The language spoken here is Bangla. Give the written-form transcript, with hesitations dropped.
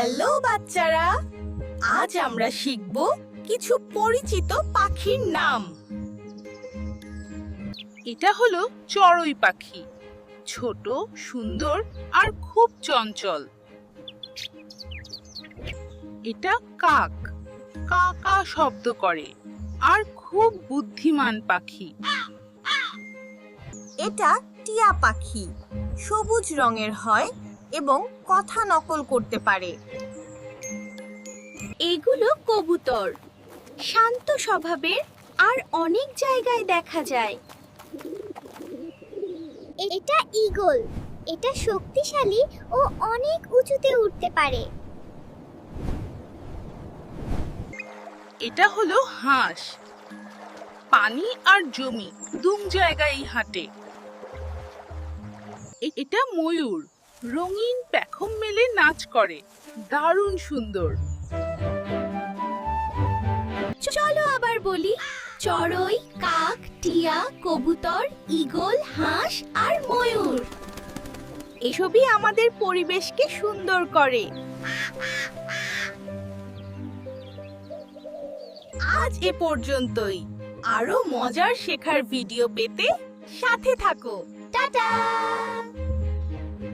হ্যালো বাচ্চারা, আজ আমরা শিখব কিছু পরিচিত পাখির নাম। এটা হলো চড়ুই পাখি, ছোট, সুন্দর আর খুব চঞ্চল। এটা কাক, কা কা শব্দ করে আর খুব বুদ্ধিমান পাখি। এটা টিয়া পাখি, সবুজ রঙের হয় এবং কথা নকল করতে পারে। এগুলো কবুতর, শান্ত স্বভাবের আর অনেক জায়গায় দেখা যায়। এটা ঈগল, এটা শক্তিশালী ও অনেক উঁচুতে উঠতে পারে। এটা হলো হাঁস, পানি আর জমি দুম জায়গায় হাঁটে। এটা ময়ূর, রঙিন পেখম মেলে নাচ করে, দারুণ সুন্দর। চলো আবার বলি, চড়ুই, কাক, টিয়া, কবুতর, ঈগল, হাঁস আর ময়ূর। এসবই আমাদের পরিবেশকে সুন্দর করে। আজ এ পর্যন্তই। আরো মজার শেখার ভিডিও পেতে সাথে থাকো। টাটা।